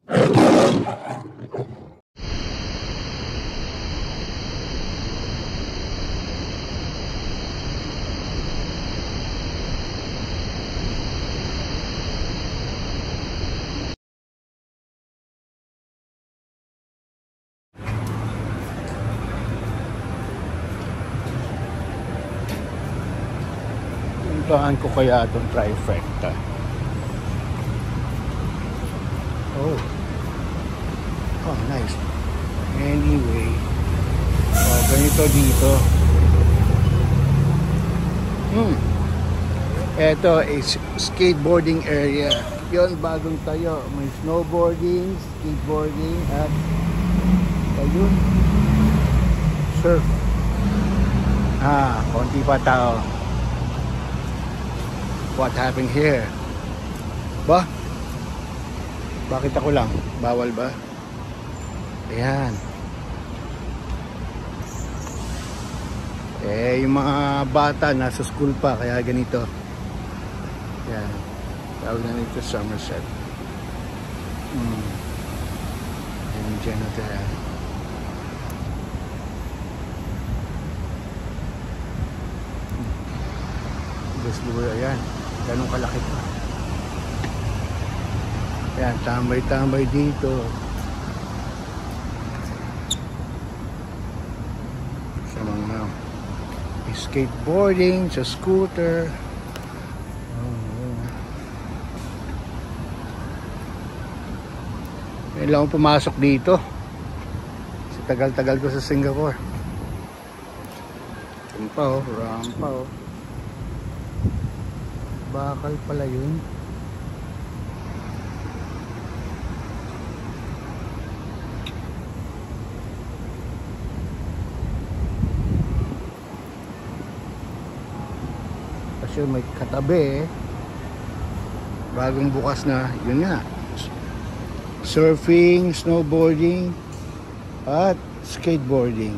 Puntahan ko kaya itong trifecta. Oh, nice. Anyway, ganito dito. Ito is skateboarding area. Yon, bagong tayo. May snowboarding, skateboarding, at ayun, surf. Konti pa tao. What happened here? Ba? Bakit ako lang? Bawal ba? Ayan. Yung mga bata nasa school pa, kaya ganito. Ayan. Tawag na nito Somerset. Ayan, dyan na tayo. Ayan. Ganun kalaki pa. Ayan, tambay-tambay dito. Sa mga skateboarding, sa scooter. Ngayon lang akong pumasok dito. Kasi tagal-tagal ko sa Singapore. Rampa rampa. Bakal pala yun. Kasi may katabi bagong bukas na, yun nga, surfing, snowboarding at skateboarding.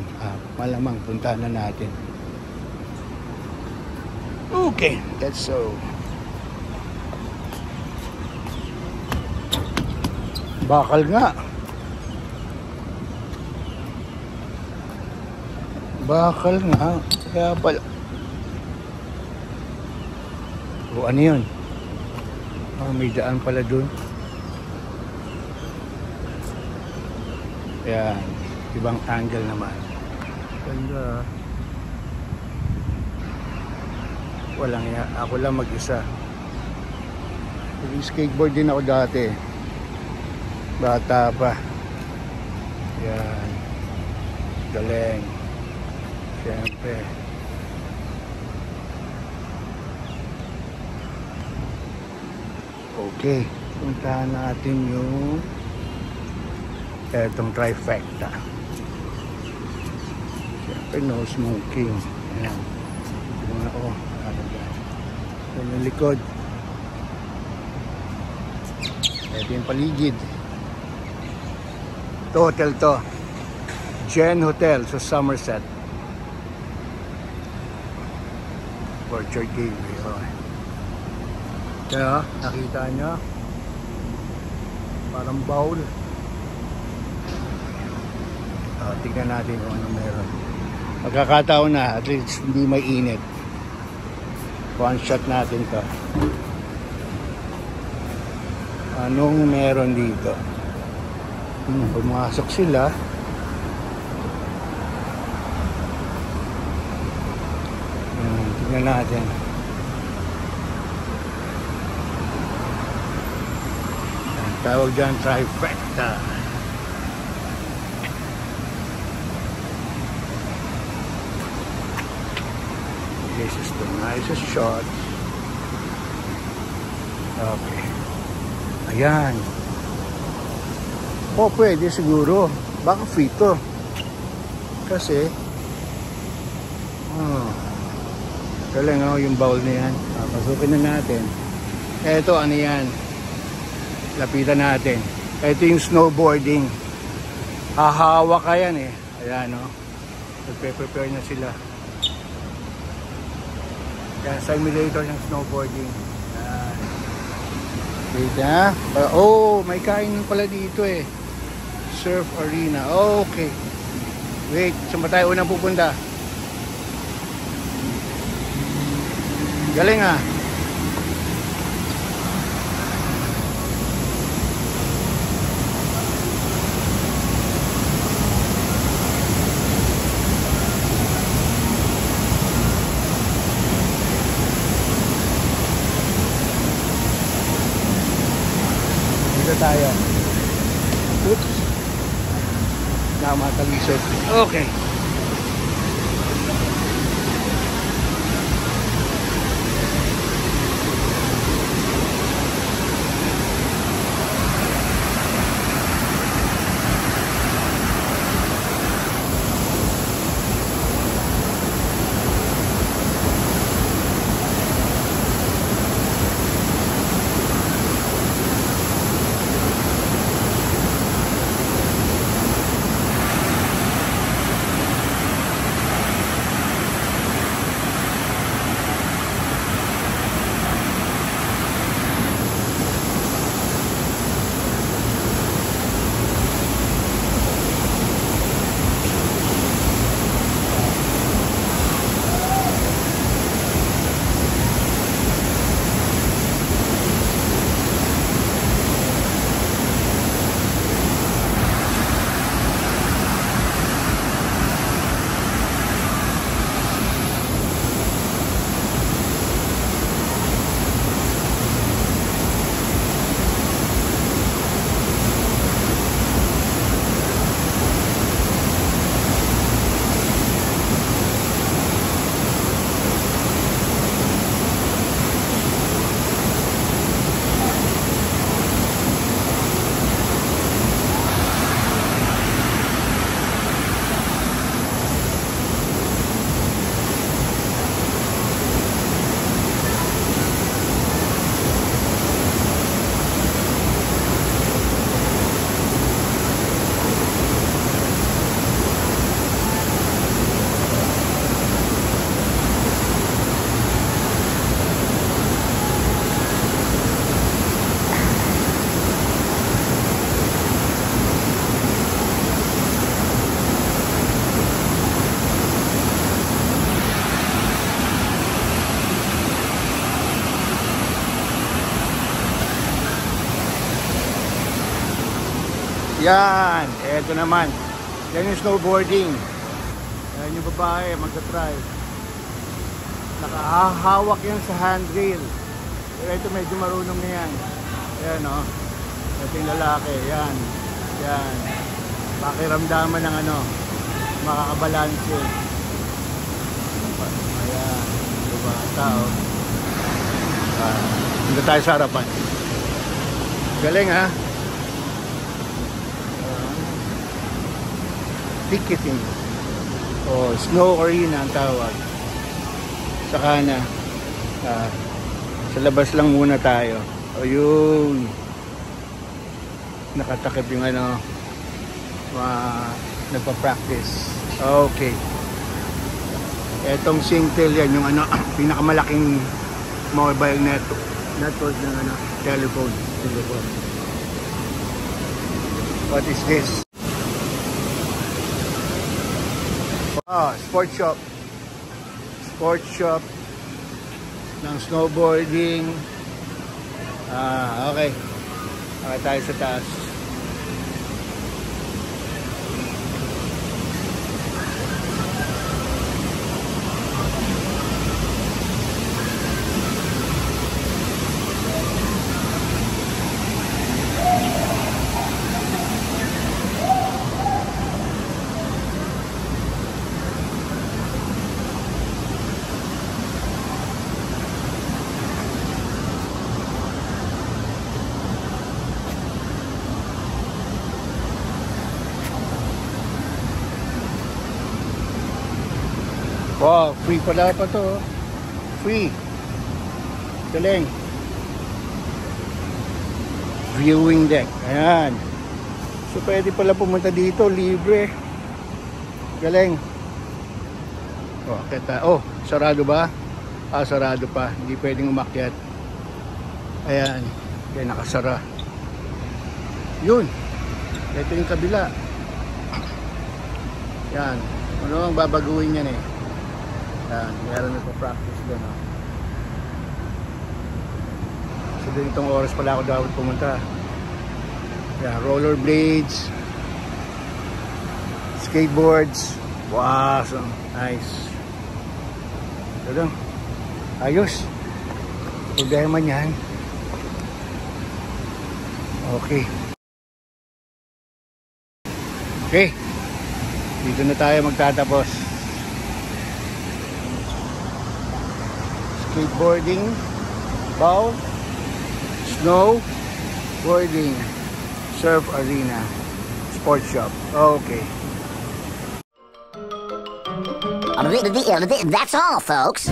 Malamang puntahan na natin. Okay, that's so. Bakal nga. Bakal nga. Kaya pala. O ano yun? May daan pala dun. Ayan. Ibang angle naman. Ganda. Walang ya. Ako lang mag-isa. Skateboard din ako dati. Bata pa. Yan. Galing. Siyempre. Okay. Puntahan natin yung etong trifecta. Siyempre no smoking. Ayan. Yung ako. Ito yung likod. Ito yung paligid. Ito hotel to. Jen Hotel sa Somerset. Orchard Gateway. Kaya nakita nyo, parang bowl. Tignan natin kung ano meron. Magkakataon na, at least hindi mainit. One shot natin to. Anong meron dito? Pumasok sila. Tignan natin. Tawag dyan trifecta. This is the nicest shot. Okay. Ayan. Pwede siguro. Baka free to. Kasi galing yung bowl na yan. Pasukin na natin. Eto ano yan. Lapitan natin. Ito yung snowboarding. Hahawak ka yan eh. Ayan nagpe-prepare na sila. Yan, simulator ng snowboarding. Wait ha. Oh, may kain pala dito eh. Surf Arena. Okay. Wait, saan ba tayo unang pupunta? Galing ah. Dito tayo. Oops. Namatalisod. Okay. Yan, eto naman. Yan yung snowboarding. Yan yung babae, magta-try. Nakahawak yan sa handrail. Pero ito medyo marunong na yan. Yan o. Ito yung lalaki, yan. Yan. Pakiramdaman ng ano, makakabalanse. Ayan, diba, tao. Punta tayo sa harapan. Galing ha. Ticketing o snow arena ang tawag. Saka na sa labas lang muna tayo. O yun, nakatakip yung ano, nagpa-practice. Okay, etong Singtel yan yung ano, pinakamalaking mobile network ng ano, telephone. What is this? Sports shop. Sports shop ng snowboarding. Okay. Okay tayo sa taas. Wow, free pala pa to. Free. Galing. Viewing deck. Ayan. So pwede pala pumunta dito, libre. Galing. Oh, kita. Oh, sarado ba? Sarado pa. Hindi pwedeng umakyat. Ayan. Kaya nakasara. Yun. Ito yung kabila. Yan. Ano ang babaguhin yan eh. Yan. Meron na practice doon. Oh. So doon itong oras pala ako dapat pumunta. Yan. Rollerblades. Skateboards. Wow. So nice. Ito lang. Ayos. Problema niyan. Okay. Okay. Dito na tayo magtatapos. Skateboarding, bowl, snowboarding, surf arena, sports shop. Okay. That's all, folks.